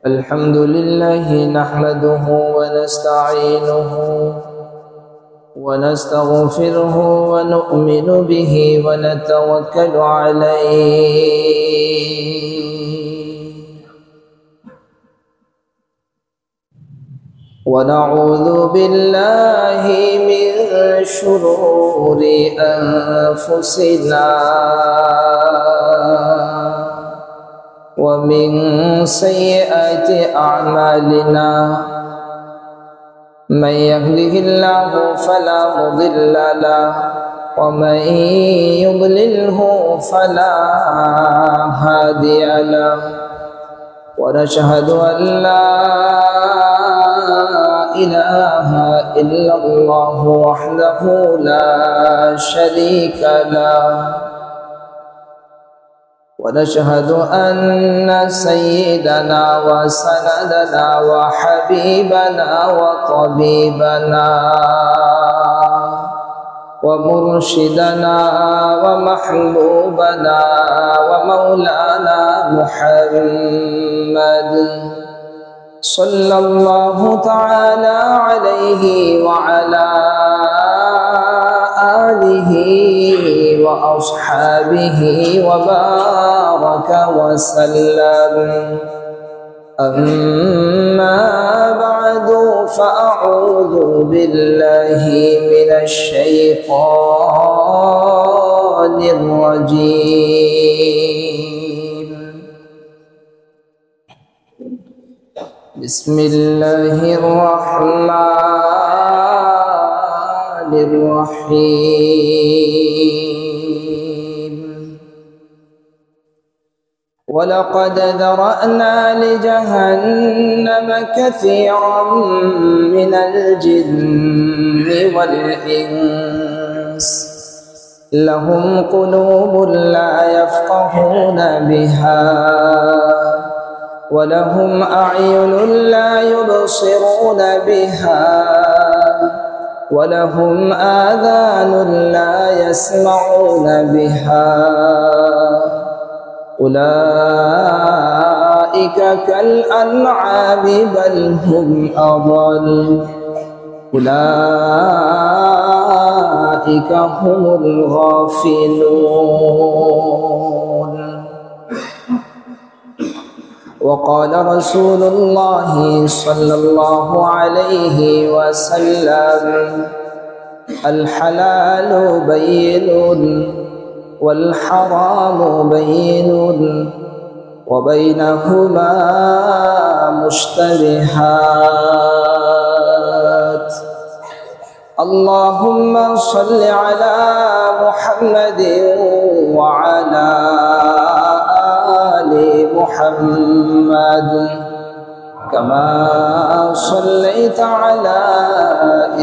الحمد لله نحمده ونستعينه ونستغفره ونؤمن به ونتوكل عليه ونعوذ بالله من شرور أنفسنا ومن سيئات أعمالنا من يهده الله فلا مضل له ومن يضلله فلا هادي له ونشهد أن لا إله إلا الله وحده لا شريك له ونشهد أن سيدنا وسندنا وحبيبنا وطبيبنا ومرشدنا ومحبوبنا ومولانا محمد صلى الله تعالى عليه وعلى آله وأصحابه وبارك وسلم أما بعد فأعوذ بالله من الشيطان الرجيم بسم الله الرحمن الرحيم ولقد ذرأنا لجهنم كثيرا من الجن والإنس لهم قلوب لا يفقهون بها ولهم أعين لا يبصرون بها ولهم آذان لا يسمعون بها أولئك كالأنعام بل هم أضل أولئك هم الغافلون وقال رسول الله صلى الله عليه وسلم الحلال بين والحرام بين وبينهما مشتبهات اللهم صل على محمد وعلى آل محمد كما صليت على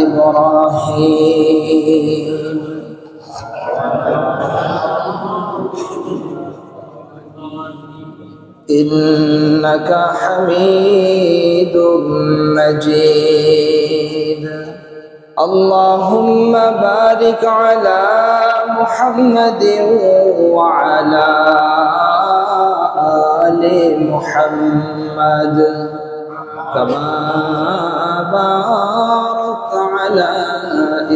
إبراهيم إنك حميد مجيد اللهم بارك على محمد وعلى آل محمد كما باركت على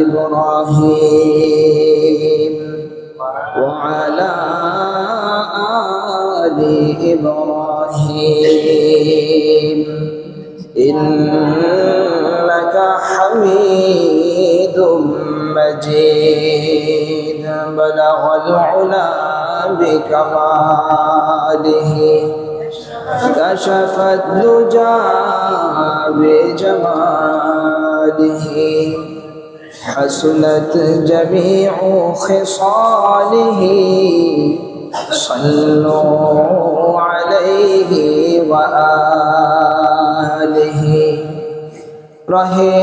إبراهيم وعلى آل إبراهيم إنك حميد مجيد بلغ العلا بكماله كشف الدجى بجماله حسنت جميع خصاله صلوا عليه وآله رہے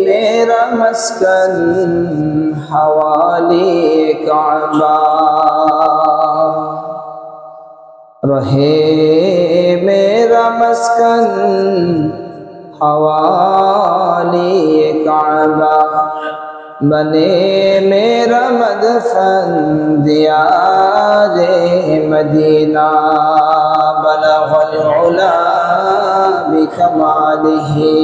میرا مسکن حوالی کعبہ رہے میرا مسکن حوالی کعبہ बने मेरा मदफन दियारे मदीना बलगल उला बिकमालिही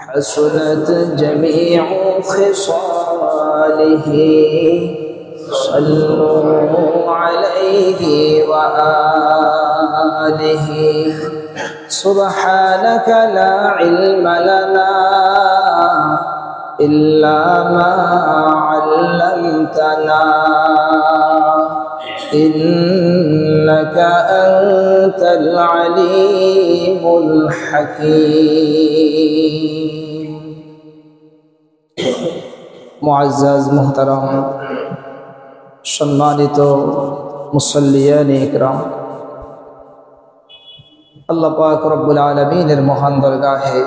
हसनत जमीउ खिसालिही सल्लु अलैहि व आलिहि सुब्हानक ला इल्म लना इल्ला मा अल्लमतना इन्नका अंतल अलीमुल हकीम। मुअज़्ज़ज़ मुहतरम सम्मानित मुसल्लियान इकराम, আল্লাহ পাক রব্বুল আলামিনের মহান দরগাহে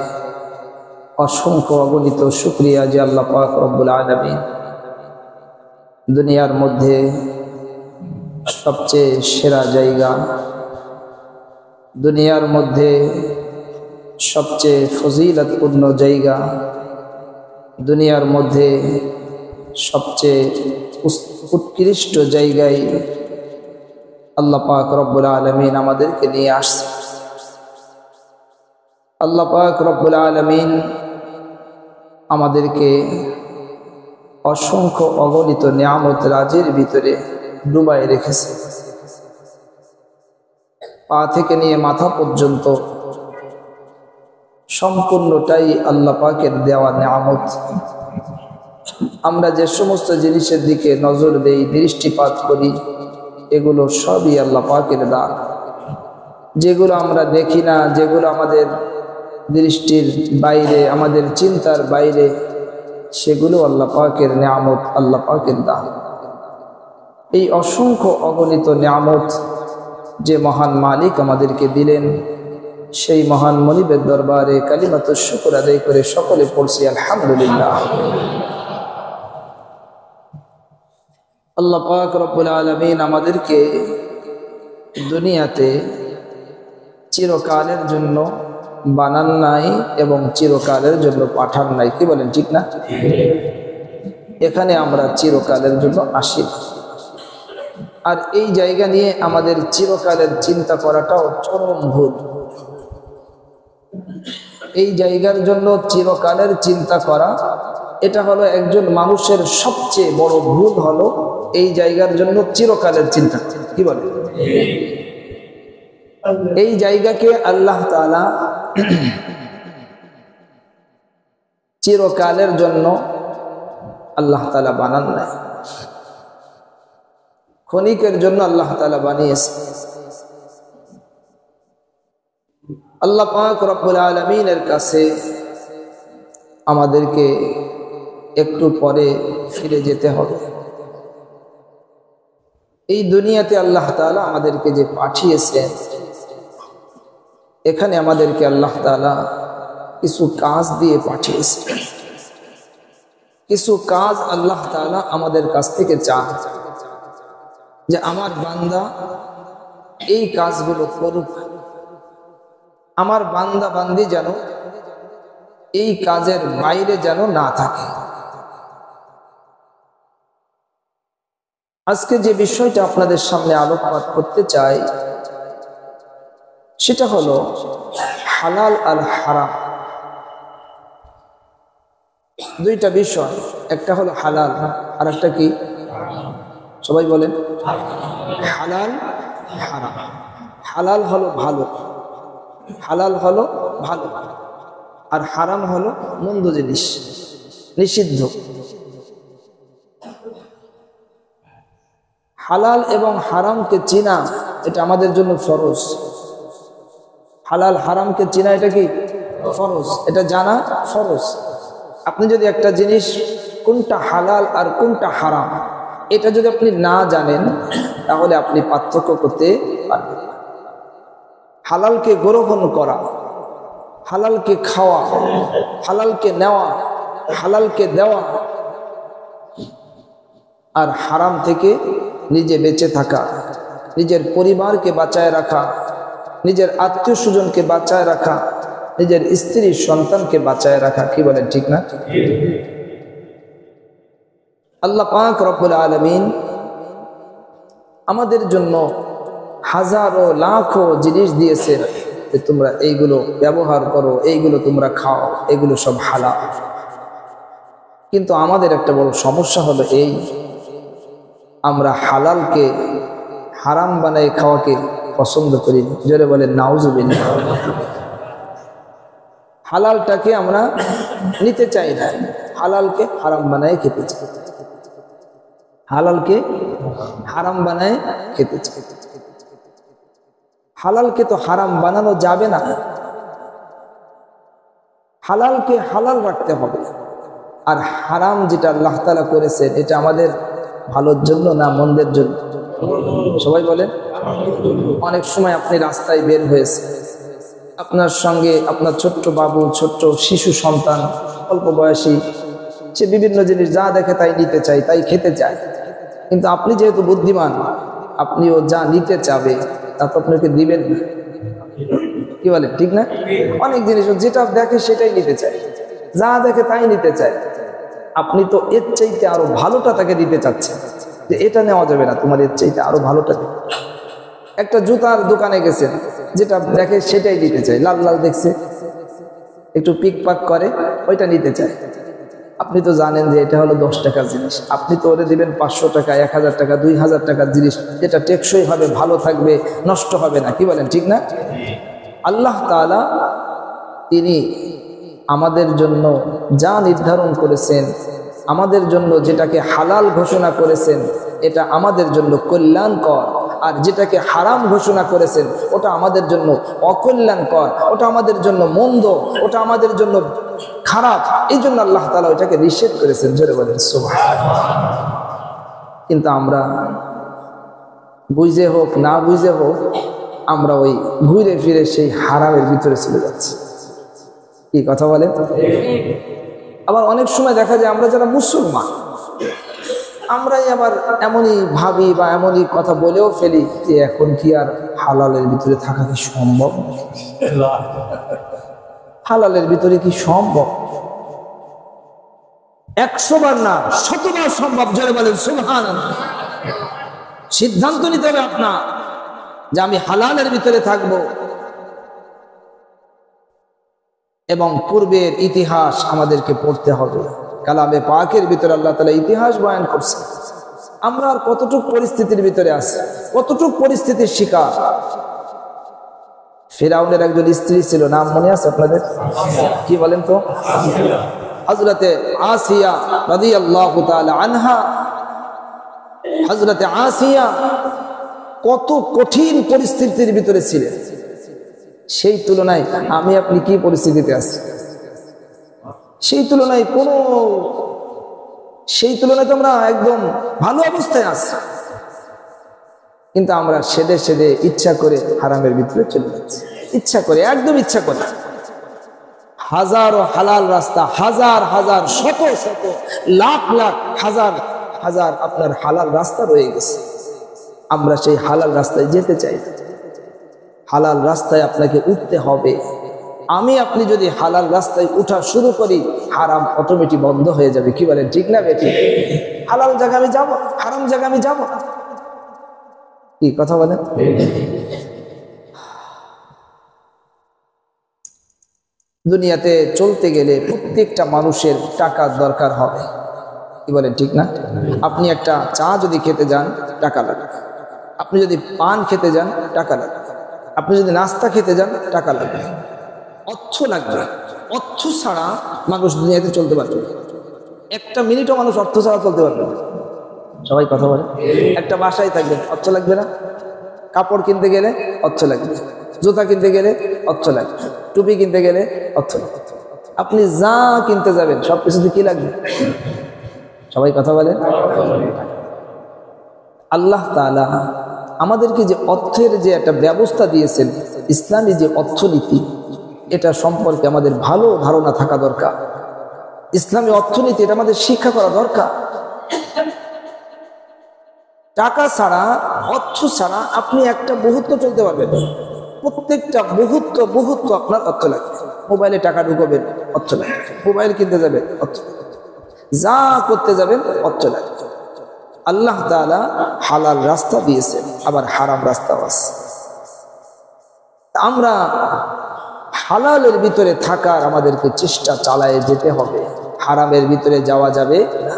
অসংখ্য অগণিত শুকরিয়া যে আল্লাহ পাক রব্বুল আলামিন দুনিয়ার মধ্যে সবচেয়ে সেরা জায়গা, দুনিয়ার মধ্যে সবচেয়ে ফজিলতপূর্ণ জায়গা, দুনিয়ার মধ্যে সবচেয়ে উৎকৃষ্ট জায়গায় আল্লাহ পাক রব্বুল আলামিন আমাদেরকে নিয়ে আসছে। আল্লাহ পাক রব্বুল আলামিন আমাদেরকে অসংখ্য অগণিত নিয়ামত রাজির ভিতরে ডুবাই রেখেছে। পা থেকে নিয়ে মাথা পর্যন্ত সম্পূর্ণটাই আল্লাহ পাকের দেওয়া নিয়ামত। আমরা যে সমস্ত জিনিসের দিকে নজর দেই, দৃষ্টিপাত করি, এগুলো সবই আল্লাহ পাকের দান। যেগুলো আমরা দেখি না, যেগুলো আমাদের দৃষ্টির বাইরে, আমাদের চিন্তার বাইরে, সেগুলো আল্লাহ পাকের নিয়ামত, আল্লাহ পাকের দান। এই অসংখ্য অগণিত নিয়ামত যে মহান মালিক আমাদেরকে দিলেন, সেই মহান মনিবের দরবারে কালিমাতুশ শুকর আদায় করে সকলে পড়ছি আলহামদুলিল্লাহ। আল্লাহ পাক রব্বুল আলামিন আমাদেরকে দুনিয়াতে চিরকালের জন্য বানান নাই এবং চিরকালের জন্য পাঠান নাই। কি বলেন, ঠিক না? এখানে আমরা চিরকালের জন্য আসি, আর এই জায়গা নিয়ে আমাদের চিরকালের চিন্তা করাটাও চরম ভুল। এই জায়গার জন্য চিরকালের চিন্তা করা, এটা হলো একজন মানুষের সবচেয়ে বড় ভুল, হলো এই জায়গার জন্য চিরকালের চিন্তা। কি বলে? এই জায়গাকে আল্লাহ তাআলা চিরকালের জন্য আল্লাহ তাআলা বানান নাই, ক্ষণিকের জন্য আল্লাহ তাআলা বানিয়েছে। আল্লাহ পাক রব্বুল আলামিনের কাছে আমাদেরকে একটু পরে ফিরে যেতে হবে। এই দুনিয়াতে আল্লাহ তাআলা আমাদেরকে যে পাঠিয়েছেন, এখানে আমাদেরকে আল্লাহ তাআলা কিছু কাজ দিয়ে পাঠিয়েছে। কিছু কাজ আল্লাহ তাআলা আমাদের কাছ থেকে চান যে আমার বান্দা এই কাজগুলো করুক, আমার বান্দা বান্দি যেন এই কাজের বাইরে যেন না থাকে। আজকে যে বিষয়টা আপনাদের সামনে আলোকপাত করতে চাই, সেটা হলো হালাল আর হারাম। দুইটা বিষয়, একটা হলো হালাল আর একটা কি? সবাই বলেন হালাল হারাম। হালাল হলো ভালো, হালাল হলো ভালো, আর হারাম হলো মন্দ জিনিস, নিষিদ্ধ। হালাল এবং হারামকে চিনা এটা আমাদের জন্য ফরজ। হালাল হারামকে চিনা এটা কি ফরজ, এটা জানা ফরজ। আপনি যদি একটা জিনিস কোনটা হালাল আর কোনটা হারাম, এটা যদি আপনি না জানেন, তাহলে আপনি পার্থক্য করতে পারবেন না। হালালকে গ্রহণ করা, হালালকে খাওয়া, হালালকে নেওয়া, হালালকে দেওয়া, আর হারাম থেকে নিজে বেঁচে থাকা, নিজের পরিবারকে বাঁচায় রাখা, নিজের আত্মীয় স্বজনকে বাঁচায় রাখা, নিজের স্ত্রী সন্তানকে বাঁচায় রাখা, কি বলেন ঠিক না? আল্লাহ পাক রব্বুল আলামিন আমাদের জন্য হাজারো লাখো জিনিস দিয়েছেন যে তোমরা এইগুলো ব্যবহার করো, এইগুলো তোমরা খাও, এগুলো সব হালাল। কিন্তু আমাদের একটা বড় সমস্যা হলো এই, আমরা হালালকে হারাম বানাই খাওয়াকে পছন্দ করি। জোরে বলেন নাউজুবিল্লাহ। হালালটাকে আমরা নিতে চাই না, হালালকে হারাম বানায় খেতে চাই, হালালকে হারাম বানায় খেতে চাই। হালালকে তো হারাম বানানো যাবে না, হালালকে হালাল রাখতে হবে। আর হারাম যেটা আল্লাহ তাআলা করেছেন এটা আমাদের ভালোর জন্য না মন্দের জন্য? সবাই বলেন। অনেক সময় আপনি রাস্তায় বের হয়েছে, আপনার সঙ্গে আপনার ছোট্ট বাবু, ছোট্ট শিশু সন্তান, অল্প বয়সী, সে বিভিন্ন জিনিস যা দেখে তাই নিতে চায়, তাই খেতে চায়। কিন্তু আপনি যেহেতু বুদ্ধিমান, আপনিও যা নিতে চাবে তা তো আপনাকে দিবেন না, কি বলেন ঠিক না? অনেক জিনিস যেটা দেখে সেটাই নিতে চায়, যা দেখে তাই নিতে চায়। আপনি তো এর চাইতে আরো ভালোটা তাকে দিতে চাচ্ছেন, যে এটা নেওয়া যাবে না, তোমার এর চাইতে আরো ভালোটা দিবে। একটা জুতার দোকানে গেছেন, যেটা দেখে সেটাই নিতে চায়, লাল লাল দেখছে, একটু পিক পাক করে, ওইটা নিতে চায়। আপনি তো জানেন যে এটা হলো 10 টাকার জিনিস, আপনি তো ওরে দিবেন 500 টাকা, 1000 টাকা, 2000 টাকার জিনিস, যেটা টেকসই হবে, ভালো থাকবে, নষ্ট হবে না, কি বলেন ঠিক না? আল্লাহ তাআলা তিনি আমাদের জন্য যা নির্ধারণ করেছেন, আমাদের জন্য যেটাকে হালাল ঘোষণা করেছেন, এটা আমাদের জন্য কল্যাণকর। আর যেটাকে হারাম ঘোষণা করেছেন ওটা আমাদের জন্য অকল্যাণকর, ওটা আমাদের জন্য মন্দ, ওটা আমাদের জন্য খারাপ। এই জন্য আল্লাহ তাআলা ওইটাকে নিষেধ করেছেন। জোরে বলেন সুবহানাল্লাহ। কিন্তু আমরা বুঝে হোক না বুঝে হোক, আমরা ওই ঘুরে ফিরে সেই হারামের ভিতরে চলে যাচ্ছি, কি কথা বলেন? আবার অনেক সময় দেখা যায় আমরা যারা মুসলমান, আমরাই আবার এমনই ভাবি বা এমনই কথা বলেও ফেলি যে এখন কি আর হালালের ভিতরে থাকা কি সম্ভব? হালালের ভিতরে কি সম্ভব? 100 বার না 100 বার সম্ভব। জোরে বলেন সুবহানাল্লাহ। সিদ্ধান্ত নিতে হবে আপনার যে আমি হালালের ভিতরে থাকব। এবং পূর্বের ইতিহাস আমাদেরকে পড়তে হবে। কালামে পাকের ভিতরে আল্লাহ তাআলা ইতিহাস বয়ান করছে। আমরা আর কতটুক পরিস্থিতির ভিতরে আছি, কতটুক পরিস্থিতির শিকার। ফিরাউনের একজন স্ত্রী ছিল, নাম মনে আছে আপনাদের? কি বলেন তো? হযরতে আসিয়া রাদিয়াল্লাহু তাআলা আনহা। হযরতে আসিয়া কত কঠিন পরিস্থিতির ভিতরে ছিলেন, সেই তুলনায় আমি আপনি কি পরিস্থিতিতে আছি? সেই তুলনায় তো আমরা একদম ভালো অবস্থায় আছি। কিন্তু আমরা সেদে সেদে ইচ্ছা করে হারামের ভিতরে চলে যাচ্ছি, ইচ্ছা করে, একদম ইচ্ছা করে। হাজারো হালাল রাস্তা, হাজার হাজার, শত শত, লাখ লাখ, হাজার হাজার আপনার হালাল রাস্তা রয়ে গেছে। আমরা সেই হালাল রাস্তায় যেতে চাই। হালাল রাস্তায় আপনাকে উঠতে হবে। আমি আপনি যদি হালাল রাস্তায় উঠা শুরু করি, হারাম অটোমেটিক বন্ধ হয়ে যাবে, কি বলেন ঠিক না বেঠিক? হালাল জায়গা আমি যাব, হারাম জায়গা আমি যাব না, কি কথা বলেন? দুনিয়াতে চলতে গেলে প্রত্যেকটা মানুষের টাকার দরকার হবে, কি বলেন ঠিক না? আপনি একটা চা যদি খেতে যান টাকা লাগে, আপনি যদি পান খেতে যান টাকা লাগে, আপনি যদি নাস্তা খেতে যান টাকা লাগবে, অর্থ লাগবে। অর্থ ছাড়া মানুষ দুনিয়াতে চলতে পারবে না। একটা মিনিটও মানুষ অর্থ ছাড়া চলতে পারবে না। সবাই কথা বলে। একটা বাসায় থাকবেন, অর্থ লাগবে না? কাপড় কিনতে গেলে অর্থ লাগবে, জুতা কিনতে গেলে অর্থ লাগবে, টুপি কিনতে গেলে অর্থ লাগবে। আপনি যা কিনতে যাবেন সব কিছুতে কি লাগবে? সবাই কথা বলে। আল্লাহ তাআলা আমাদেরকে যে অর্থের যে একটা ব্যবস্থা দিয়েছেন, ইসলামী যে অর্থনীতি, এটা সম্পর্কে আমাদের ভালো ধারণা থাকা দরকার। ইসলামী অর্থনীতি এটা আমাদের শিক্ষা করা দরকার। টাকা ছাড়া, অর্থ ছাড়া আপনি একটা মুহূর্ত চলতে পারবেন না। প্রত্যেকটা মুহূর্ত আপনার অর্থ লাগবে। মোবাইলে টাকা ঢুকবেন, অর্থ লাগে। মোবাইল কিনতে যাবেন, অর্থ লাগে। যা করতে যাবেন, অর্থ লাগে। আল্লাহ তাআলা হালাল রাস্তা দিয়েছেন, আবার হারাম রাস্তাও আছে। আমরা হালালের ভিতরে থাকার আমাদেরকে চেষ্টা চালায় যেতে হবে, হারামের ভিতরে যাওয়া যাবে না।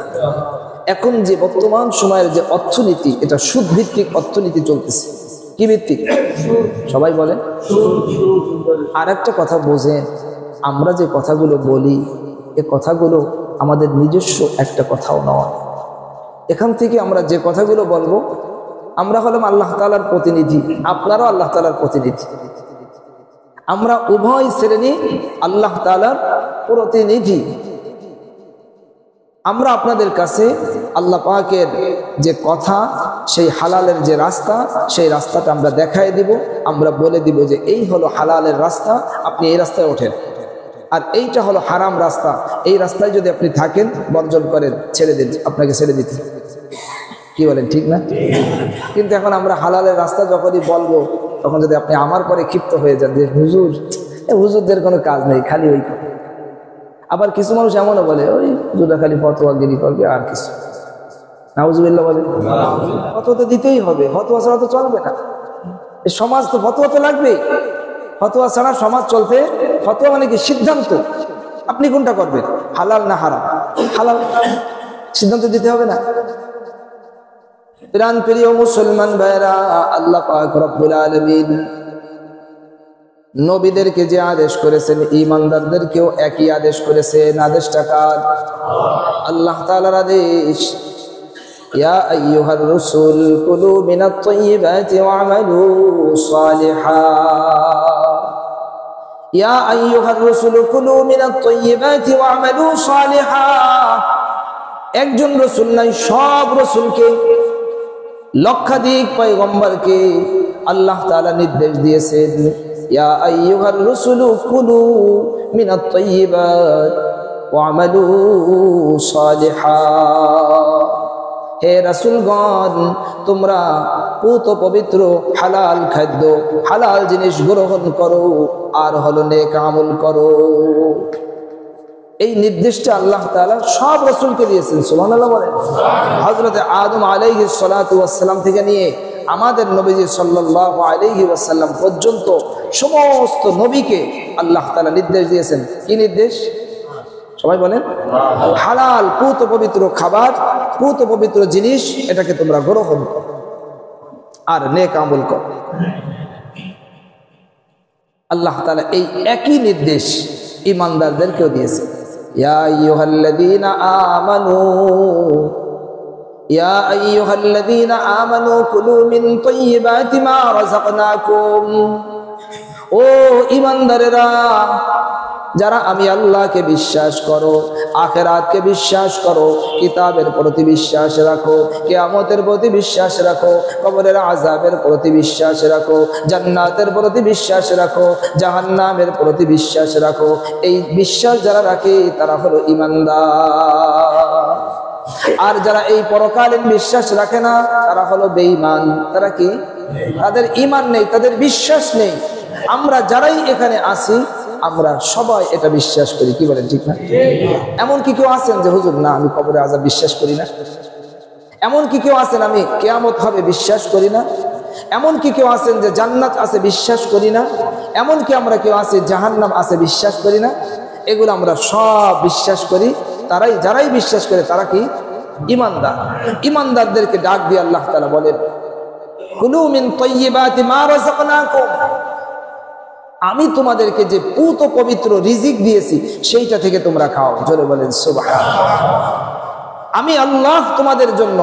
এখন যে বর্তমান সময়ের যে অর্থনীতি, এটা সুদ ভিত্তিক অর্থনীতি চলতেছে। কি ভিত্তিক? সবাই বলেন। আর একটা কথা বোঝেন, আমরা যে কথাগুলো বলি, এ কথাগুলো আমাদের নিজস্ব একটা কথাও নয়। এখান থেকে আমরা যে কথাগুলো বলবো, আমরা হলাম আল্লাহ তাআলার প্রতিনিধি, আপনারাও আল্লাহ তাআলার প্রতিনিধি। আমরা উভয় শ্রেণী আল্লাহ তাআলার প্রতিনিধি। আমরা আপনাদের কাছে আল্লাহ পাকের যে কথা, সেই হালালের যে রাস্তা, সেই রাস্তাটা আমরা দেখায় দিব। আমরা বলে দিব যে এই হলো হালালের রাস্তা, আপনি এই রাস্তায় ওঠেন। আর এইটা হলো হারাম রাস্তা, এই রাস্তায় যদি আপনি থাকেন, বর্জন করেন, ছেড়ে দিন, আপনাকে ছেড়ে দিতে। কি বলেন, ঠিক না? কিন্তু এখন আমরা হালালের রাস্তা যখনই বলবো, তখন যদি আপনি আমার পরে ক্ষিপ্ত হয়ে যান যে হুজুর, হুজুরদের কোনো কাজ নেই, খালি ওই। আবার কিছু মানুষ এমনও বলে, ওই হুজুররা খালি ফতোয়াগিরি করবে আর কিছু। নাউজুবিল্লাহ বলে। ফতোয়া তো দিতেই হবে, ফতোয়া ছাড়া তো চলবে না। এই সমাজ তো ফতোয়া তো লাগবেই। ফতোয়া ছাড়া সমাজ চলতে, ফতোয়া মানে কি? সিদ্ধান্ত। আপনি কোনটা করবেন, হালাল না হারাম? হালাল সিদ্ধান্ত দিতে হবে না? প্রাণ প্রিয় মুসলমান ভাইরা, আল্লাহ পাক রব্বুল আলামিন নবীদেরকে যে আদেশ করেছেন, ঈমানদারদেরকেও একই আদেশ করেছেন। আদেশটা কার? আল্লাহ তাআলার আদেশ। ইয়া আইয়ুহার রাসূল কুলু মিনাত তাইয়্যিবাতি ওয়া'মালু সালিহান। ইয়া আইয়ুহার রাসূল কুলু মিনাত তাইয়্যিবাতি ওয়া'মালু সালিহান। একজন রাসূল নাই, সব রাসূলকে, লক্ষাধিক পয়গম্বরকে আল্লাহ তাআলা নির্দেশ দিয়েছেন, ইয়া আইয়ুহার রাসূল কুলু মিনাত তাইয়্যিবাত ওয়া'মালু সালিহান। হে রাসূলগণ, তোমরা পুত পবিত্র হালাল খাদ্য, হালাল জিনিস গ্রহণ করো, আর হলো নেক আমল করো। এই নির্দেশটা আল্লাহ তাআলা সব রাসূলকে দিয়েছেন। সুবহানাল্লাহ বলেন। হযরত আদম আলাইহিস সালাতু ওয়াস সালাম থেকে নিয়ে আমাদের নবীজি সাল্লাল্লাহু আলাইহি ওয়াসাল্লাম পর্যন্ত সমস্ত নবীকে আল্লাহ তাআলা নির্দেশ দিয়েছেন। কি নির্দেশ? সবাই বলেন। হালাল পুত পবিত্র খাবার, পুত পবিত্র জিনিস, এটাকে তোমরা গ্রহণ করো আর নেক আমল করো। আল্লাহ তাআলা এই একই নির্দেশ ঈমানদারদেরকেও দিয়েছে। ইয়া আইয়ুহাল্লাযীনা আমানু, ইয়া আইয়ুহাল্লাযীনা আমানু কুলু মিন তাইয়্যিবাতি মা রাযাকনাকুম। ও ঈমানদারেরা, যারা আমি আল্লাহকে বিশ্বাস করো, আখিরাতকে বিশ্বাস করো, কিতাবের প্রতি বিশ্বাস রাখো, কিয়ামতের প্রতি বিশ্বাস রাখো, কবরের আযাবের প্রতি বিশ্বাস রাখো, জান্নাতের প্রতি বিশ্বাস রাখো, জাহান্নামের প্রতি বিশ্বাস রাখো। এই বিশ্বাস যারা রাখে তারা হলো ঈমানদার। আর যারা এই পরকালীন বিশ্বাস রাখে না, তারা হলো বেঈমান। তারা কি? তাদের ঈমান নেই, তাদের বিশ্বাস নেই। আমরা যারাই এখানে আছি, আমরা সবাই এটা বিশ্বাস করি। কি বলেন, ঠিক না? এমন কি কেউ আছেন যে হুজুর না, আমি কবরে আযাব বিশ্বাস করি না? এমন কি কেউ আছেন আমি কিয়ামত হবে বিশ্বাস করি না? এমন কি কেউ আছেন যে জান্নাত আছে বিশ্বাস করি না? এমন কি আমরা কেউ আছে জাহান্নাম আছে বিশ্বাস করি না? এগুলো আমরা সব বিশ্বাস করি। তারাই, যারাই বিশ্বাস করে তারা কি? ঈমানদার। ঈমানদারদেরকে ডাক দিয়ে আল্লাহ তাআলা বলেন, কুলু মিন তাইয়্যিবাতি মা রাযাকনাকুম। আমি তোমাদেরকে যে পুত পবিত্র রিজিক দিয়েছি, সেইটা থেকে তোমরা খাও। জোরে বলেন সুবহানাল্লাহ। আমি আল্লাহ তোমাদের জন্য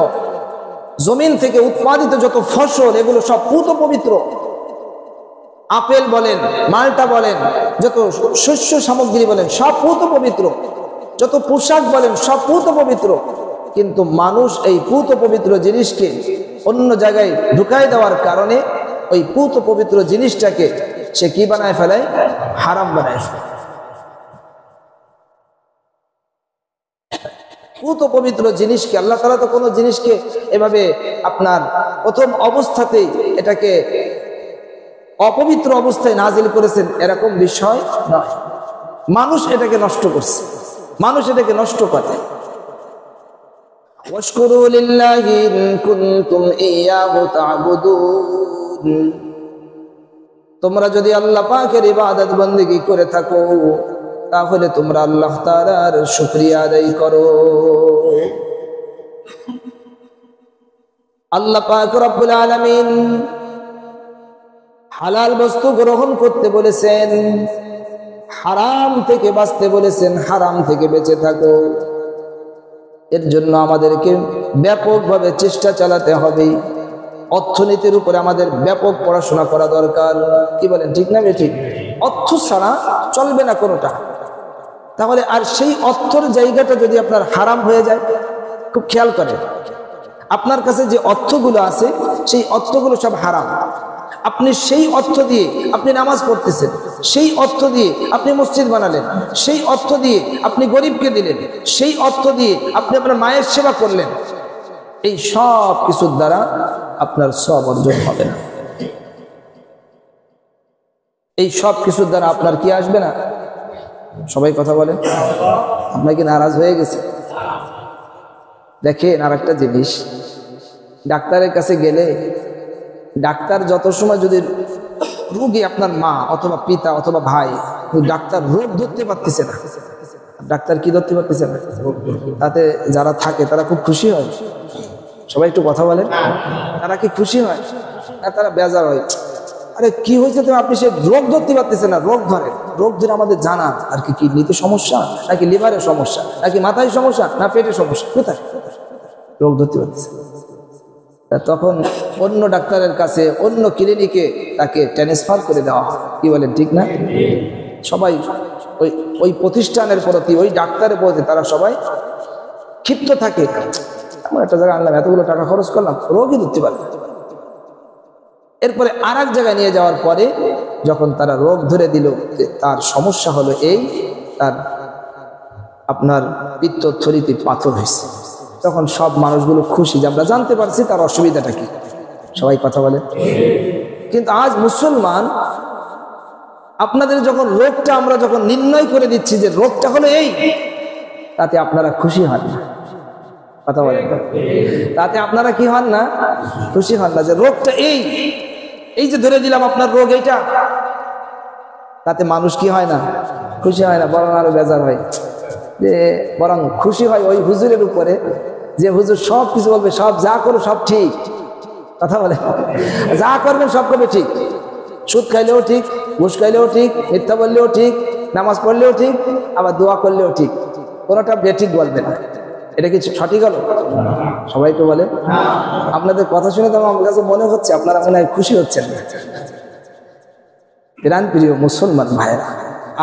জমিন থেকে উৎপাদিত যত ফসল, এগুলো সব পুত পবিত্র। আপেল বলেন, মালটা বলেন, যত শস্য সামগ্রী বলেন, সব পুত পবিত্র। যত পোশাক বলেন, সব পুত পবিত্র। কিন্তু মানুষ এই পুত পবিত্র জিনিসকে অন্য জায়গায় ঢুকাই দেওয়ার কারণে ওই পুত পবিত্র জিনিসটাকে সে কি বানায় ফেলে? হারাম বানায় ফেলে। পুত পবিত্র জিনিসকে, আল্লাহ তাআলা তো কোনো জিনিসকে এভাবে আপনার প্রথম অবস্থাতেই এটাকে অপবিত্র অবস্থায় নাজিল করেছেন, এরকম বিষয় নয়। মানুষ এটাকে নষ্ট করছে, মানুষ এটাকে নষ্ট করে। ওয়াশকুরু লিল্লাহি ইন কুনতুম ইয়্যাহু তা'বুদুন, তোমরা যদি আল্লাহ পাকের ইবাদত বندگی করে থাকো তাহলে তোমরা আল্লাহ তাআলার শুকরিয়া আদায় করো। আল্লাহ পাক রব্বুল আলামিন হালাল বস্তু গ্রহণ করতে বলেছেন, হারাম থেকে বাঁচতে বলেছেন, হারাম থেকে বেঁচে থাকো। এর জন্য আমাদেরকে ব্যাপকভাবে চেষ্টা চালাতে হবে। অর্থনীতির উপরে আমাদের ব্যাপক পড়াশোনা করা দরকার। কি বলেন, ঠিক না ঠিক? অর্থ ছাড়া চলবে না কোনোটা। তাহলে আর সেই অর্থের জায়গাটা যদি আপনার হারাম হয়ে যায়, খুব খেয়াল করেন, আপনার কাছে যে অর্থগুলো আছে সেই অর্থগুলো সব হারাম। আপনি সেই অর্থ দিয়ে আপনি নামাজ পড়তেছেন, সেই অর্থ দিয়ে আপনি মসজিদ বানালেন, সেই অর্থ দিয়ে আপনি গরিবকে দিলেন, সেই অর্থ দিয়ে আপনি আপনার মায়ের সেবা করলেন, এই সব কিছুর দ্বারা আপনার সব অর্জন হবে না। এই সব কিছুর দ্বারা আপনার কি আসবে না? সবাই কথা বলেন, আপনার কি নারাজ হয়ে গেছে? দেখেন আর একটা জিনিস, ডাক্তারের কাছে গেলে ডাক্তার যত সময় যদি রোগী আপনার মা অথবা পিতা অথবা ভাই, ডাক্তার রোগ ধরতে পারতেছে না, ডাক্তার কি ধরতে পারতেছে না, তাতে যারা থাকে তারা খুব খুশি হয়। সবাই একটু কথা বলেন, তারা কি খুশি হয় না তারা বেজার হয়? আরে কি হয়েছে তুমি, আপনি সে রোগ ধরতে পারতেছে না, রোগ ধরে, রোগ ধরে আমাদের জানা আর কি, কিডনিতে সমস্যা নাকি লিভারের সমস্যা নাকি মাথায় সমস্যা না পেটের সমস্যা, কোথায় রোগ ধরতে পারতেছে? তখন অন্য ডাক্তারের কাছে অন্য ক্লিনিকে তাকে ট্রান্সফার করে দেওয়া হয়। কি বলেন, ঠিক না? সবাই ওই প্রতিষ্ঠানের প্রতি, ওই ডাক্তারের প্রতি তারা সবাই ক্ষিপ্ত থাকে। এমন একটা জায়গায় আনলাম, এতগুলো টাকা খরচ করলাম, রোগই ধরতে পারবে। এরপরে আর এক জায়গায় নিয়ে যাওয়ার পরে যখন তারা রোগ ধরে দিল যে তার সমস্যা হলো এই, তার আপনার পিত্তথলিতে পাথর হয়েছে, তখন সব মানুষগুলো খুশি যে আমরা জানতে পারছি তার অসুবিধাটা কি। সবাই কথা বলে। কিন্তু আজ মুসলমান, আপনাদের যখন রোগটা আমরা যখন নির্ণয় করে দিচ্ছি যে রোগটা হলো এই, তাতে আপনারা খুশি হন না। কথা বলেন, তাতে আপনারা কি হন না? খুশি হন না যে রোগটা এই যে ধরে দিলাম আপনার রোগ এইটা, তাতে মানুষ কি হয় না? খুশি হয় না, বরং আরো বেজার হয়। যে বরং খুশি হয় ওই হুজুরের উপরে যে হুজুর সব কিছু বলবে, সব যা করো সব ঠিক। কথা বলে, যা করবেন সব করবে ঠিক, সুদ খাইলেও ঠিক, ঘুষ খাইলেও ঠিক, মিথ্যা বললেও ঠিক, নামাজ পড়লেও ঠিক, আবার দোয়া করলেও ঠিক, কোনোটা বেঠিক বলবে না। এটা কি সঠিক হলো? সবাই তো বলে। আপনাদের কথা শুনে তো আমার কাছে মনে হচ্ছে আপনারা মনে হয় খুশি হচ্ছেন না। প্রাণ প্রিয় মুসলমান ভাইয়েরা,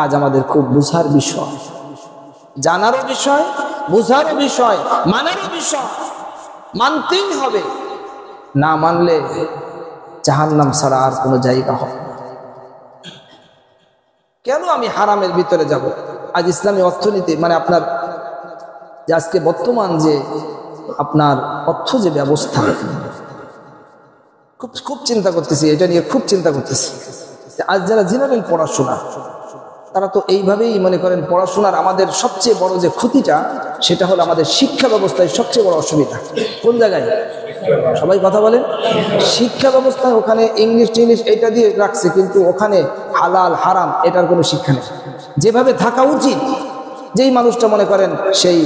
আজ আমাদের খুব বুঝার বিষয়, জানারও বিষয়, বুঝারও বিষয়, মানারও বিষয়। মানতেই হবে, না মানলে জাহান্নাম ছাড়া আর কোনো জায়গা হবে না। কেন আমি হারামের ভিতরে যাব? আজ ইসলামী অর্থনীতি মানে আপনার যে আজকে বর্তমান যে আপনার অর্থ যে ব্যবস্থা, খুব চিন্তা করতেছি, এটা নিয়ে খুব চিন্তা করতেছি। আজ যারা জেনারেল পড়াশোনা, তারা তো এইভাবেই মনে করেন পড়াশোনার আমাদের সবচেয়ে বড় যে ক্ষতিটা, সেটা হলো আমাদের শিক্ষা ব্যবস্থায় সবচেয়ে বড় অসুবিধা। কোন জায়গায়? সবাই কথা বলেন। শিক্ষা ব্যবস্থায় ওখানে ইংলিশ টিংলিশ এটা দিয়ে রাখছে, কিন্তু ওখানে হালাল হারাম এটার কোনো শিক্ষা নেই। যেভাবে থাকা উচিত, যেই মানুষটা মনে করেন সেই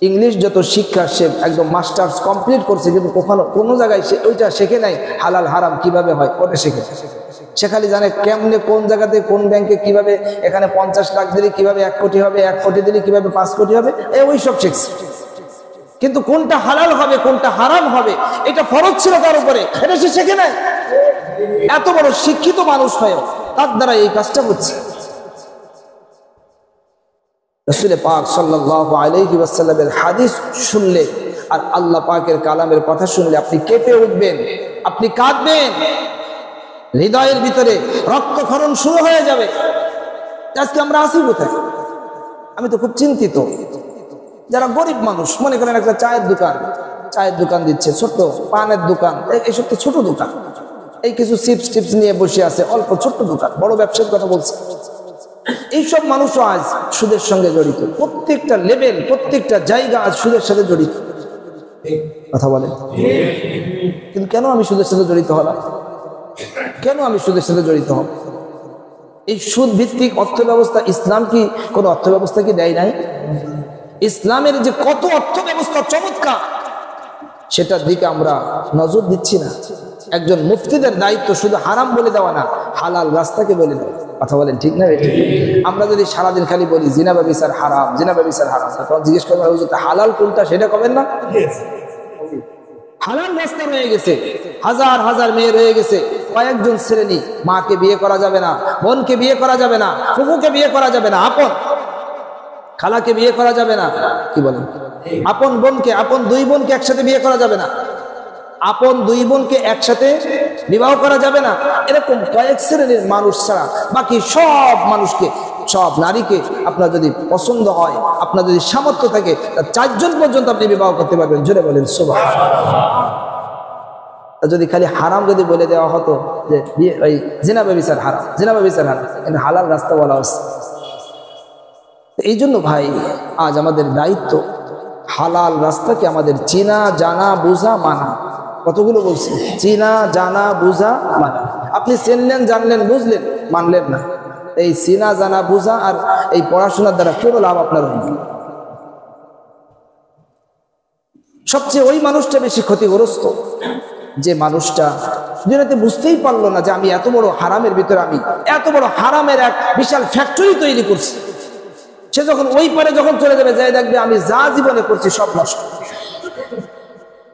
ইংলিশ যত শিক্ষা সে একদম মাস্টার্স কমপ্লিট করছে, কিন্তু কোনো জায়গায় সে ওইটা শেখে নাই, হালাল হারাম কিভাবে হয় ওটা শেখে। সে খালি জানে কেমনে কোন জায়গাতে কোন ব্যাংকে কিভাবে এখানে 50 লাখ দিলে কিভাবে 1 কোটি হবে, 1 কোটি দিলে কিভাবে 5 কোটি হবে, ওই সব শিখছে। কিন্তু কোনটা হালাল হবে কোনটা হারাম হবে এটা ফরজ ছিল তার উপরে, এটা সে শেখে নাই। এত বড় শিক্ষিত মানুষ হয়েও তার দ্বারা এই কাজটা হচ্ছে। রাসূল পাক সাল্লাল্লাহু আলাইহি ওয়াসাল্লামের হাদিস শুনলে আর আল্লাহ পাকের কালামের কথা শুনলে আপনি কেঁপে উঠবেন, আপনি কাঁদবেন, হৃদয়ের ভিতরে রক্তক্ষরণ শুরু হয়ে যাবে। আজকে আমরা আসি কোথায়? আমি তো খুব চিন্তিত। যারা গরিব মানুষ, মনে করেন একটা চায়ের দোকান দিচ্ছে, ছোট্ট পানের দোকান, এইসব তো ছোট দোকান, এই কিছু চিপস টিপস নিয়ে বসে আছে, অল্প ছোট্ট দোকান, বড় ব্যবসার কথা বলছে। এইসব মানুষও আজ সুদের সঙ্গে জড়িত, প্রত্যেকটা লেভেল, প্রত্যেকটা জায়গা আজ সুদের সাথে জড়িত। কথা বলেন, কিন্তু কেন আমি সুদের সাথে জড়িত হলাম? কেন আমি সুদের সাথে জড়িত হব? এই সুদ ভিত্তিক অর্থ ব্যবস্থা ইসলাম কি কোনো অর্থ ব্যবস্থা কি দেয় নাই? ইসলামের যে কত অর্থ ব্যবস্থা চমৎকার, সেটার দিকে আমরা নজর দিচ্ছি না। একজন মুফতিদের দায়িত্ব শুধু হারাম বলে দেওয়া না, হালাল রাস্তাকে বলে দেওয়া। কথা বলেন, ঠিক না? আমরা যদি সারাদিন খালি বলি জিনা ব্যভিচার হারাম, জিনা ব্যভিচার হারাম, তখন জিজ্ঞেস করবেন হালাল কোনটা, সেটা কবেন না? হালাল রাস্তা রয়ে গেছে, হাজার হাজার মেয়ে রয়ে গেছে, কয়েকজন শ্রেণী, মাকে বিয়ে করা যাবে না, বোনকে বিয়ে করা যাবে না, ফুফুকে বিয়ে করা যাবে না, আপন খালাকে বিয়ে করা যাবে না, কি বলেন, আপন বোনকে, আপন দুই বোনকে একসাথে বিয়ে করা যাবে না, আপন দুই বোনকে একসাথে বিবাহ করা যাবে না। এরকম কয়েক শ্রেণীর মানুষ ছাড়া বাকি সব মানুষকে, সব নারীকে আপনার যদি পছন্দ হয়, আপনার যদি সামর্থ্য থাকে, তার 4 জন পর্যন্ত আপনি বিবাহ করতে পারবেন। জোরে বলেন সুবহানাল্লাহ। যদি খালি হারাম যদি বলে দেওয়া হতো যে ওই জিনা ব্যভিচার হারাম, জিনা ব্যভিচার হারাম, কিন্তু হালাল রাস্তা বলা হচ্ছে। এই জন্য ভাই, আজ আমাদের দায়িত্ব হালাল রাস্তাকে আমাদের চেনা, জানা, বোঝা, মানা। কতগুলো বলছি, চেনা, জানা, বোঝা, মানা। আপনি চিনলেন, জানলেন, বুঝলেন, মানলেন না। এই চেনা, জানা, বোঝা আর এই পড়াশোনার দ্বারা কোনো লাভ আপনার হয়নি। সবচেয়ে ওই মানুষটা বেশি ক্ষতিগ্রস্ত যে মানুষটা দুনিয়াতে বুঝতেই পারলো না যে আমি এত বড় হারামের ভিতরে, আমি এত বড় হারামের এক বিশাল ফ্যাক্টরি তৈরি করছি। সে যখন ওই পারে যখন চলে যাবে, যাই দেখবে আমি যা জীবনে করছি সব নষ্ট।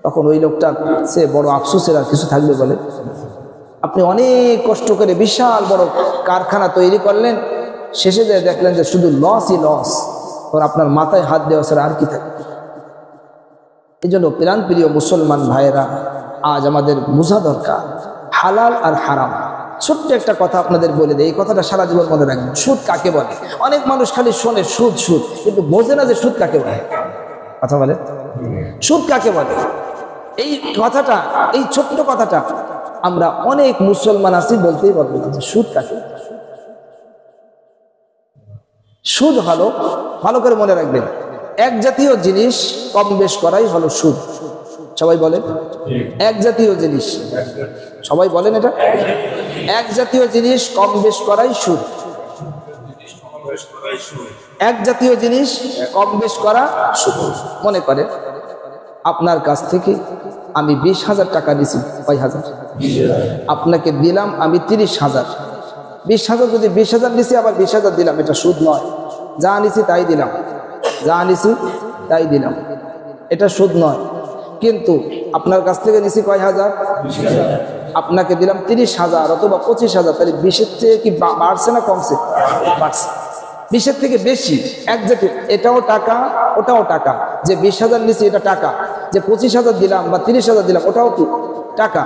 তখন ওই লোকটা সে বড় আফসোসের আর কিছু থাকবে বলে? আপনি অনেক কষ্ট করে বিশাল বড় কারখানা তৈরি করলেন, শেষে যায় দেখলেন যে শুধু লসই লস। তখন আপনার মাথায় হাত দেওয়া ছাড়া আর কি থাকে? এই জন্য প্রাণ প্রিয় মুসলমান ভাইয়েরা, আজ আমাদের বোঝা দরকার হালাল আর হারাম। ছোট্ট একটা কথা আপনাদের বলে দেয়, এই কথাটা সারা জীবন মনে রাখবেন। সুদ কাকে বলে? অনেক মানুষ খালি শোনে সুদ সুদ, কিন্তু বোঝে না যে সুদ কাকে বলে। কথা বলে, সুদ কাকে বলে? এই কথাটা, এই ছোট্ট কথাটা আমরা অনেক মুসলমান আছি বলতেই পারবো না যে সুদ কাকে। সুদ হলো, ভালো করে মনে রাখবেন, এক জাতীয় জিনিস কম বেশ করাই হলো সুদ। সবাই বলেন এক জাতীয় জিনিস, সবাই বলেন এটা এক জাতীয় জিনিস কম বেশ করাই সুদ। এক জাতীয় জিনিস কম বেশ করা সুদ। মনে করেন আপনার কাছ থেকে আমি 20,000 টাকা নিছি, কয় হাজার? আপনাকে দিলাম আমি 30,000। 20,000 যদি 20,000 নিছি, আবার 20,000 দিলাম, এটা সুদ নয়। যা নিছি তাই দিলাম, যা নিছি তাই দিলাম, এটা সুদ নয়। কিন্তু আপনার কাছ থেকে নিছি কয় হাজার? আপনাকে দিলাম 30,000 অথবা 25,000, তাহলে 20-এর থেকে কি বাড়ছে না কমছে? বাড়ছে। 20-এর থেকে বেশি। এক জাতীয়, এটাও টাকা ওটাও টাকা। যে 20,000 নিছি এটা টাকা, যে 25,000 দিলাম বা 30,000 দিলাম ওটাও কি টাকা।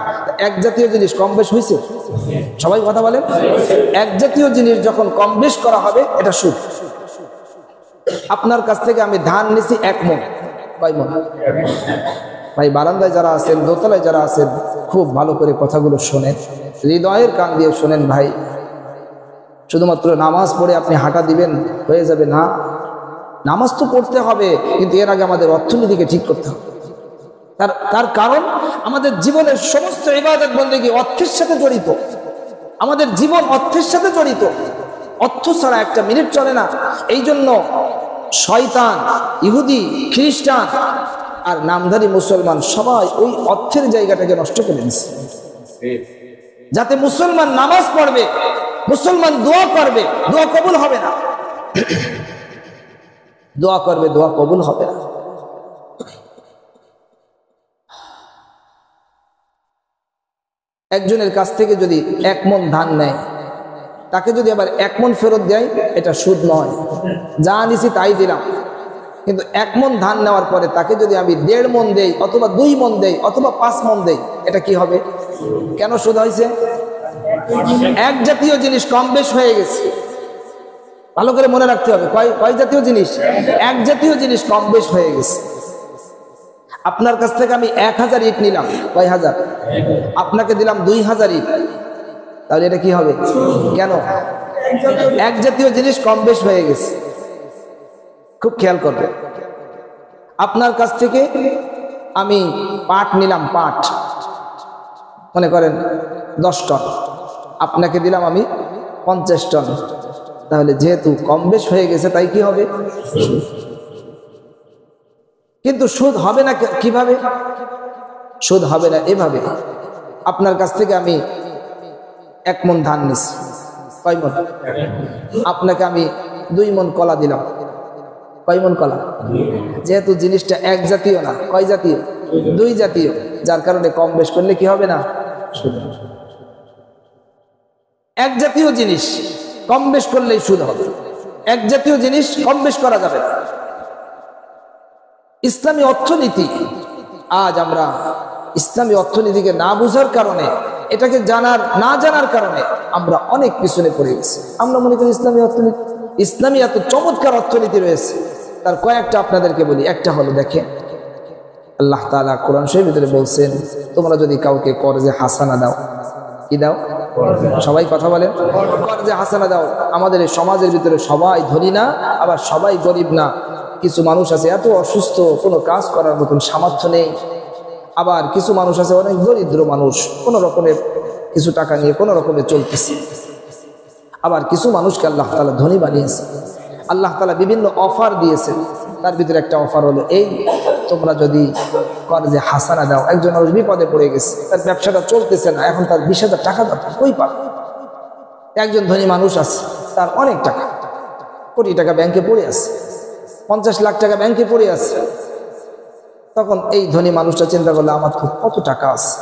এক জাতীয় জিনিস কম বেশ হয়েছে? সবাই কথা বলেন। এক জাতীয় জিনিস যখন কম বেশ করা হবে এটা সুদ। আপনার কাছ থেকে আমি ধান নিছি 1 মণ, কয় মণ? ভাই বারান্দায় যারা আছেন, দোতলায় যারা আছেন, খুব ভালো করে কথাগুলো শোনেন, হৃদয়ের কান দিয়ে শোনেন ভাই। শুধুমাত্র নামাজ পড়ে আপনি হাঁটা দিবেন হয়ে যাবে না। নামাজ তো পড়তে হবে, কিন্তু এর আগে আমাদের অর্থনীতিকে ঠিক করতে হবে। তার কারণ আমাদের জীবনের সমস্ত ইবাদত বন্দেগী অর্থের সাথে জড়িত। আমাদের জীবন অর্থের সাথে জড়িত। অর্থ ছাড়া একটা মিনিট চলে না। এই জন্য শয়তান, ইহুদি, খ্রিস্টান আর নামধারী মুসলমান সবাই ওই অর্থের জায়গাটাকে নষ্ট করে দিচ্ছে। যাতে মুসলমান নামাজ পড়বে, মুসলমান দোয়া করবে, দোয়া কবুল হবে না। দোয়া করবে, দোয়া কবুল হবে না। একজনের কাছ থেকে যদি 1 মণ ধান নেয়, তাকে যদি আবার 1 মণ ফেরত দেয়, এটা সুদ নয়। যা নিছি তাই দিলাম। কিন্তু 1 মণ ধান নেওয়ার পরে তাকে যদি আমি 1.5 মণ দেই অথবা 2 মণ দেই অথবা 5 মণ দেই, এটা কি হবে? কেন সুদ হয়েছে? এক জাতীয় জিনিস কম বেশ হয়ে গেছে। ভালো করে মনে রাখতে হবে, কয় জাতীয় জিনিস? এক জাতীয় জিনিস কম বেশ হয়ে গেছে। আপনার কাছ থেকে আমি 1000 ইট নিলাম, কয় হাজার? আপনাকে দিলাম 2000 ইট, তাহলে এটা কি হবে? কেন? এক জাতীয় জিনিস কম বেশ হয়ে গেছে। খুব খেয়াল করবে, আপনার কাছ থেকে আমি পাট নিলাম, পাট মনে করেন 10 টন, আপনাকে দিলাম আমি 50 টন, তাহলে যেহেতু কম বেশ হয়ে গেছে তাই কি হবে? কিন্তু সুদ হবে না কিভাবে? সুদ হবে না এভাবে, আপনার কাছ থেকে আমি 1 মণ ধান নিছি, কয় মণ? আপনাকে আমি 2 মণ কলা দিলাম, কয় মণ কলা? যেহেতু জিনিসটা এক জাতীয় না, কয় জাতীয়? 2 জাতীয়, যার কারণে কম বেশ করলে কি হবে না? সুদ। এক জাতীয় জিনিস কম বেশ করলেই সুদ হবে, এক জাতীয় জিনিস কম বেশ করা যাবে না। ইসলামী অর্থনীতি, আজ আমরা ইসলামী অর্থনীতিকে না বুঝার কারণে, এটাকে না জানার কারণে আমরা অনেক পিছনে পড়ে গেছি। আমরা মনে করি ইসলামী অর্থনীতি, ইসলামী এত চমৎকার অর্থনীতি রয়েছে। তার কয়েকটা আপনাদেরকে বলি। একটা হলো, দেখেন আল্লাহ তাআলা কোরআন শরীফের ভিতরে বলছেন, তোমরা যদি কাউকে কর্জে হাসানা দাও, কি দাও? সবাই কথা বলেন, কর্জে হাসানা দাও। আমাদের এই সমাজের ভিতরে সবাই ধনী না, আবার সবাই গরিব না। কিছু মানুষ আছে এত অসুস্থ, কোনো কাজ করার মতন সামর্থ্য নেই। আবার কিছু মানুষ আছে অনেক দরিদ্র মানুষ, কোনো রকমের কিছু টাকা নিয়ে কোনো রকমের চলতেছে। আবার কিছু মানুষকে আল্লাহ তাআলা ধনী বানিয়েছে, আল্লাহ তাআলা বিভিন্ন অফার দিয়েছেন। তার ভিতরে একটা অফার হলো এই, তোমরা যদি কর্জে হাসানা দাও। একজন মানুষ বিপদে পড়ে গেছে, তার ব্যবসাটা চলতেছে না, এখন তার 20,000 টাকা দরকার, কই পাবে? একজন ধনী মানুষ আছে, তার অনেক টাকা, কোটি টাকা ব্যাংকে পড়ে আছে, 50 লাখ টাকা ব্যাংকে পড়ে আছে। তখন এই ধনী মানুষটা চিন্তা করলো, আমার খুব কত টাকা আছে,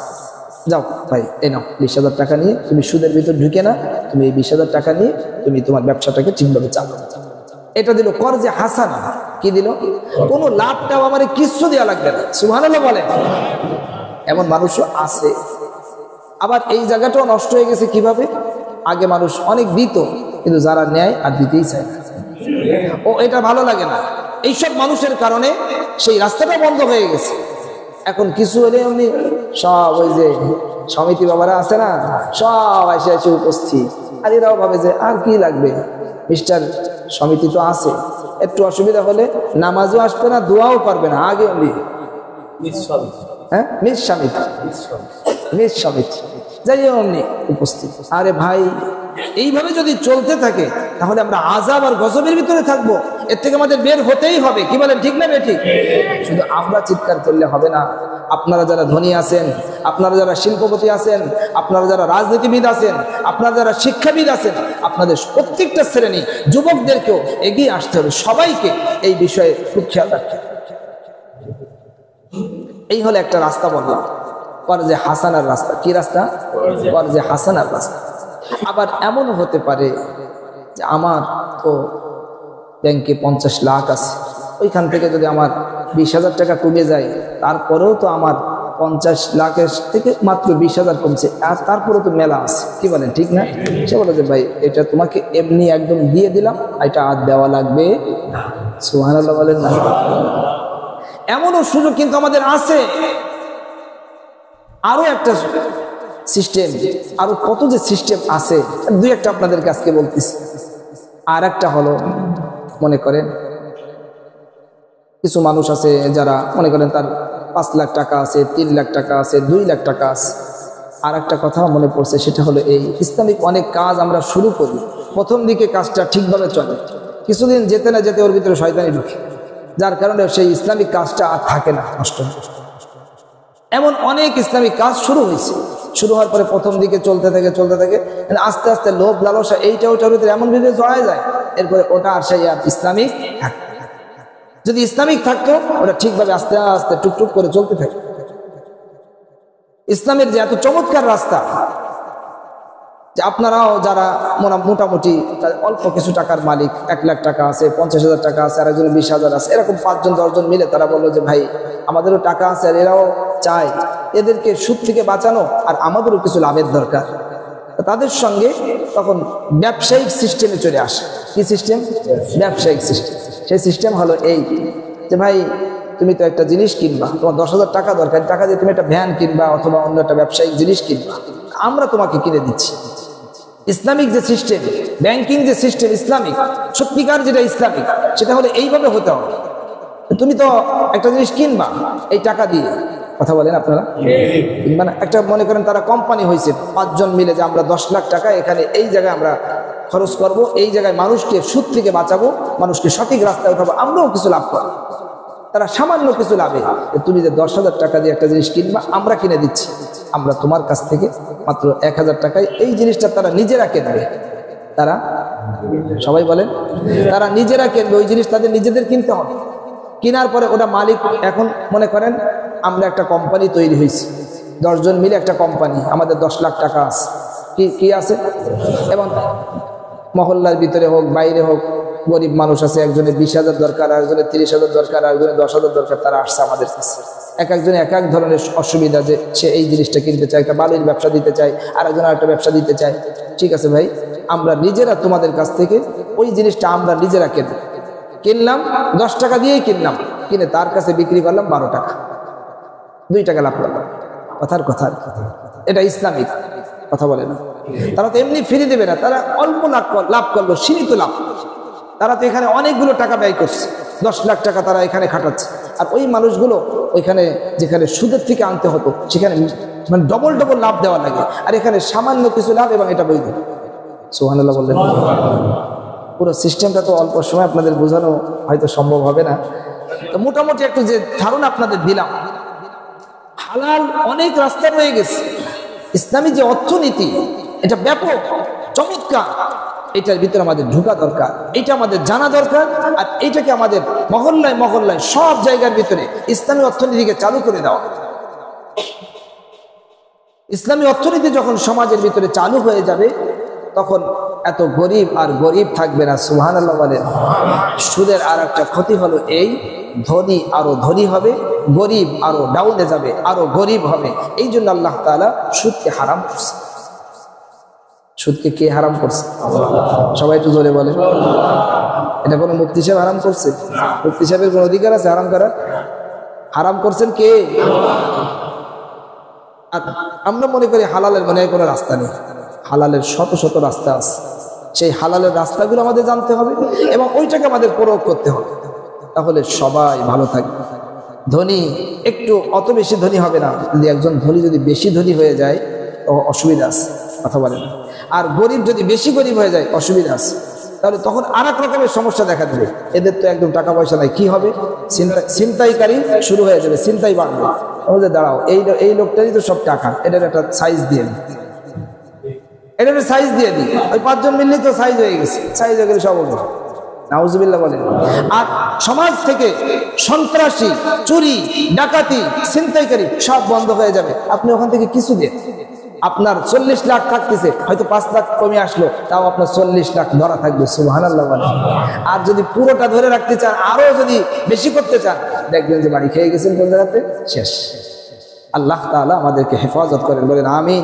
যাও ভাই এই নাও 20,000 টাকা নিয়ে তুমি সুদের ভিতর ঢুকে না, তুমি এই 20,000 টাকা নিয়ে তুমি তোমার ব্যবসাটাকে ঠিকভাবে চালাও। এটা দিল কর্জে হাসানা। কি দিল? কোনো লাভটাও আমার কিচ্ছু দেওয়া লাগবে না। সুবহানাল্লাহ বলেন। এমন মানুষও আছে। আবার এই জায়গাটাও নষ্ট হয়ে গেছে কিভাবে? আগে মানুষ অনেক দিত, কিন্তু যারা নেয় আর দিতেই চায় না, ও এটা ভালো লাগে না। এইসব মানুষের কারণে সেই রাস্তাটা বন্ধ হয়ে গেছে। এখন কিছু হলে উনি সব ওই যে সমিতি বাবারা আছে না, সব এসে এসে উপস্থিত। আর এরাও ভাবে যে আর কি লাগবে, মিস্টার সমিতি তো আছে, একটু অসুবিধা হলে নামাজও আসবে না, দোয়াও পারবে না, আগে উনি মিস সমিতি যাই অমনি উপস্থিত। আরে ভাই, এইভাবে যদি চলতে থাকে তাহলে আমরা আযাব আর গজবের ভিতরে থাকবো। এর থেকে আমাদের বের হতেই হবে। কি বলেন, ঠিক না বেঠিক? শুধু আমরা চিৎকার করলে হবে না। আপনারা যারা ধনী আছেন, আপনারা যারা শিল্পপতি আছেন, আপনারা যারা রাজনীতিবিদ আছেন, আপনারা যারা শিক্ষাবিদ আছেন, আপনাদের প্রত্যেকটা শ্রেণী যুবকদেরকেও এগিয়ে আসতে হবে। সবাইকে এই বিষয়ে খুব খেয়াল রাখতে হবে। এই হলো একটা রাস্তা বললাম, কর্জে হাসানার রাস্তা। কি রাস্তা? কর্জে হাসানার রাস্তা। আবার এমনও হতে পারে যে আমার তো ব্যাংকে 50 লাখ আছে, ওইখান থেকে যদি আমার 20,000 টাকা কমে যায়, তারপরেও তো আমার 50 লাখের থেকে মাত্র 20,000 কমছে, আর তারপরেও তো মেলা আছে। কি বলেন, ঠিক না? সে বলে যে ভাই এটা তোমাকে এমনি একদম দিয়ে দিলাম, এটা আর দেওয়া লাগবে না। সুবহানাল্লাহ বলেন না? এমনও সুযোগ কিন্তু আমাদের আছে। আরো একটা সিস্টেম, আরো কত যে সিস্টেম আছে, 2-1টা আপনাদেরকে আজকে বলতেছি। আর একটা হলো, মনে করেন কিছু মানুষ আছে যারা মনে করেন তার 5 লাখ টাকা আছে, 3 লাখ টাকা আছে, 2 লাখ টাকা আছে। আর একটা কথা মনে পড়ছে, সেটা হলো এই ইসলামিক অনেক কাজ আমরা শুরু করি, প্রথম দিকে কাজটা ঠিকভাবে চলে, কিছুদিন যেতে না যেতে ওর ভিতরে শয়তানি ঢুকে, যার কারণে সেই ইসলামিক কাজটা আর থাকে না, নষ্ট হয়। এমন অনেক ইসলামিক কাজ শুরু হয়েছে, শুরু হওয়ার পরে প্রথম দিকে চলতে থাকে আস্তে আস্তে লোভ লালসা এইটা ওটার ভিতরে এমন ভাবে জড়ায় যায়, এরপরে ওটা আর সেই আর ইসলামিক থাকে। যদি ইসলামিক থাকতো ওটা ঠিকভাবে আস্তে আস্তে টুকটুক করে চলতে থাকে। ইসলামের যে এত চমৎকার রাস্তা, যে আপনারাও যারা মোটামুটি অল্প কিছু টাকার মালিক, 1 লাখ টাকা আছে, 50,000 টাকা আছে, আর একজন 20,000 আছে, এরকম 5-10 মিলে তারা বললো যে ভাই আমাদেরও টাকা আছে আর এরাও চায়, এদেরকে সুদ থেকে বাঁচানো আর আমাদেরও কিছু লাভের দরকার। তাদের সঙ্গে তখন ব্যবসায়িক সিস্টেমে চলে আসে। কি সিস্টেম? ব্যবসায়িক সিস্টেম। সেই সিস্টেম হলো এই যে ভাই তুমি তো একটা জিনিস কিনবা, তোমার 10,000 টাকা দরকার, টাকা দিয়ে তুমি একটা ভ্যান কিনবা অথবা অন্য একটা ব্যবসায়িক জিনিস কিনবা, আমরা তোমাকে কিনে দিচ্ছি। ইসলামিক যে সিস্টেম, ব্যাংকিং যে সিস্টেম ইসলামিক, সত্যিকার যেটা ইসলামিক, সেটা হলে এইভাবে হতে হবে। তুমি তো একটা জিনিস কিনবা এই টাকা দিয়ে, কথা বলেন আপনারা, কিনবা না? একটা মনে করেন তারা কোম্পানি হয়েছে 5 জন মিলে যে আমরা 10 লাখ টাকা এখানে এই জায়গায় আমরা খরচ করব, এই জায়গায় মানুষকে সুদ থেকে বাঁচাবো, মানুষকে সঠিক রাস্তায় উঠাবো, আমরাও কিছু লাভ করবো। তারা সামান্য কিছু লাভে, তুমি যে 10,000 টাকা দিয়ে একটা জিনিস কিনবা, আমরা কিনে দিচ্ছি, আমরা তোমার কাছ থেকে মাত্র 1,000 টাকায় এই জিনিসটা তারা নিজেরা কিনবে। তারা সবাই বলেন, তারা নিজেরা কিনবে, ওই জিনিস তাদের নিজেদের কিনতে হবে। কেনার পরে ওটা মালিক, এখন মনে করেন আমরা একটা কোম্পানি তৈরি হয়েছি, 10 জন মিলে একটা কোম্পানি, আমাদের 10 লাখ টাকা আছে, কি আছে, এবং মহল্লার ভিতরে হোক বাইরে হোক গরিব মানুষ আছে, একজনের 20,000 দরকার, আরেকজনের 30,000 দরকার, আরেকজনের 10,000 দরকার, তারা আসছে আমাদের কাছে। এক একজনে এক এক ধরনের অসুবিধা, যে সে এই জিনিসটা কিনতে চায়, একটা বালির ব্যবসা দিতে চায়, আরেকজন আরেকটা ব্যবসা দিতে চায়। ঠিক আছে ভাই, আমরা নিজেরা তোমাদের কাছ থেকে ওই জিনিসটা আমরা নিজেরা কিনলাম, 10 টাকা দিয়েই কিনলাম, কিনে তার কাছে বিক্রি করলাম 12 টাকা, 2 টাকা লাভ করলাম। কথার কথা, এটা ইসলামিক, কথা বলে না। তারা তো এমনি ফিরে দেবে না, তারা অল্প লাভ করলো, সীমিত লাভ। তারা তো এখানে অনেকগুলো টাকা ব্যয় করছে, 10 লাখ টাকা তারা এখানে খাটাচ্ছে, আর ওই মানুষগুলো ওইখানে যেখানে সুদের থেকে আনতে হতো সেখানে মানে ডবল লাভ দেওয়া লাগে, আর এখানে সামান্য কিছু লাভ, এবং এটা বৈধ। সুবহানাল্লাহ বললেন। পুরো সিস্টেমটা তো অল্প সময় আপনাদের বোঝানো হয়তো সম্ভব হবে না, তো মোটামুটি একটু যে ধারণা আপনাদের দিলাম। হালাল অনেক রাস্তা রয়ে গেছে, ইসলামী যে অর্থনীতি এটা ব্যাপক চমৎকার, এটার ভিতরে আমাদের ঢোকা দরকার, এটা আমাদের জানা দরকার, আর এটাকে আমাদের মহল্লায় মহল্লায় সব জায়গার ভিতরে ইসলামী অর্থনীতিকে চালু করে দেওয়া। ইসলামী অর্থনীতি যখন সমাজের ভিতরে চালু হয়ে যাবে, তখন এত গরিব আর গরিব থাকবে না। সুবহানাল্লাহ বলেন। সুদের আর একটা ক্ষতি হলো এই, ধনী আরো ধনী হবে, গরিব আরো ডাউনে যাবে, আরো গরিব হবে। এই জন্য আল্লাহ তাআলা সুদকে হারাম করছে। সুদকে কে হারাম করছে? সবাই একটু জোরে বলে। এটা কোনো মুফতি সাহেব হারাম করছে? মুফতি সাহেবের কোনো অধিকার আছে হারাম করার? হারাম করছেন কে? আমরা মনে করি হালালের মনে হয় কোনো রাস্তা নেই, হালালের শত শত রাস্তা আছে। সেই হালালের রাস্তাগুলো আমাদের জানতে হবে এবং ওইটাকে আমাদের প্রয়োগ করতে হবে, তাহলে সবাই ভালো থাকবে। ধনী একটু অত বেশি ধনী হবে না, যদি একজন ধনী যদি বেশি ধনী হয়ে যায় তো অসুবিধা আছে, কথা বলে না। আর গরিব যদি বেশি গরিব হয়ে যায় অসুবিধা আছে, তাহলে তখন আর এক রকমের সমস্যা দেখা দেবে। এদের তো একদম টাকা পয়সা নাই, কি হবে? ছিনতাইকারী শুরু হয়ে যাবে, ছিনতাই বাড়বে। আমাদের দাঁড়াও, এই লোকটারই তো সব টাকা, এটার একটা সাইজ দিয়ে দিই, এটার সাইজ দিয়ে দিই, ওই 5 জন মিললেই তো সাইজ হয়ে গেছে, সাইজ হয়ে গেলে সব হবে। নাউজুবিল্লাহ বলেন। আর সমাজ থেকে সন্ত্রাসী, চুরি, ডাকাতি, ছিনতাইকারী সব বন্ধ হয়ে যাবে। আপনি ওখান থেকে কিছু দিয়ে, আপনার 40 লাখ থাকতেছে, হয়তো 5 লাখ কমে আসলো, তাও আপনার 40 লাখ ধরা থাকবে। সুবহানাল্লাহ বলেন। আর যদি পুরোটা ধরে রাখতে চান, আরো যদি বেশি করতে চান, দেখবেন যে বাড়ি খেয়ে গেছেন কোন জায়গাতে, শেষ। আল্লাহ তাআলা আমাদেরকে হেফাজত করেন, বলেন আমিন।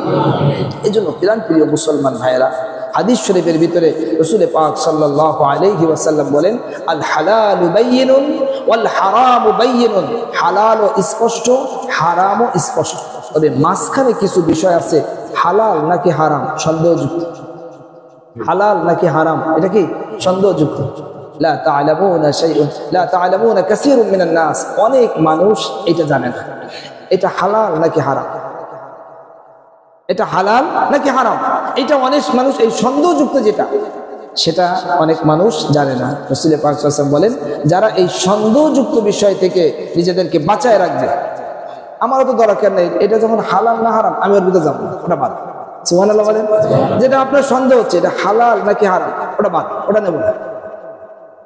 এই জন্য প্রিয় মুসলমান ভাইয়েরা, হাদিস শরীফের ভিতরে রাসূল পাক সাল্লাল্লাহু আলাইহি ওয়াসাল্লাম বলেন, আল হালালু বায়্যিনুন ওয়াল হারামু বায়্যিনুন। হালাল ও স্পষ্ট, হারামও স্পষ্ট, তবে মাঝখানে কিছু বিষয় আছে, হালাল নাকি হারাম সন্দেহযুক্ত। হালাল নাকি হারাম এটা কি সন্দেহযুক্ত। লা তা'লামুনা শাইউন, লা তা'লামুনা কাসীরুম মিনান নাস। অনেক মানুষ এটা জানে না, এটা হালাল নাকি হারাম, এটা হালাল নাকি হারাম, এটা অনেক মানুষ এই সন্দেহযুক্ত যেটা, সেটা অনেক মানুষ জানে না। রাসূল পাক সাল্লাল্লাহু আলাইহি ওয়াসাল্লাম বলেন, যারা এই সন্দেহযুক্ত বিষয় থেকে নিজেদেরকে বাঁচায় রাখবে, আমারও তো দরকার নেই, এটা যখন হালাল না হারাম আমি ওর ভিতরে যাবো, ওটা বাদ। সুবহানাল্লাহ বলেন। যেটা আপনার সন্দেহ হচ্ছে এটা হালাল নাকি হারাম, ওটা বাদ, ওটা নেব না।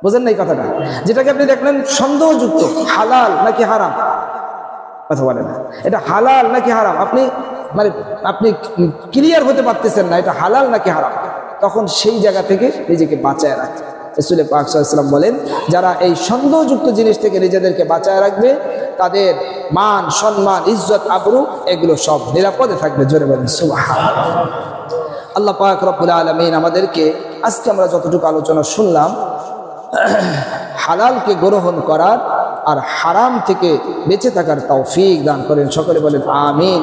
বুঝেন না এই কথাটা? যেটাকে আপনি দেখলেন সন্দেহযুক্ত, হালাল নাকি হারাম, কথা বলে না, এটা হালাল নাকি হারাম, আপনি ক্লিয়ার হতে পারতেছেন না এটা হালাল নাকি হারাম, তখন সেই জায়গা থেকে নিজেকে বাঁচায় রাখে। রাসূল পাক সাল্লাল্লাহু আলাইহি ওয়াসাল্লাম বলেন, যারা এই সন্দেহযুক্ত জিনিস থেকে নিজেদেরকে বাঁচায় রাখবে, তাদের মান, সম্মান, ইজ্জত, আবরু এগুলো সব নিরাপদে থাকবে। জোরে বলেন সুবহানাল্লাহ। আল্লাহ পাক রব্বুল আলামিন আমাদেরকে আজকে আমরা যতটুকু আলোচনা শুনলাম, হালালকে গ্রহণ করার আর হারাম থেকে বেঁচে থাকার তৌফিক দান করেন। সকলে বলেন আমিন।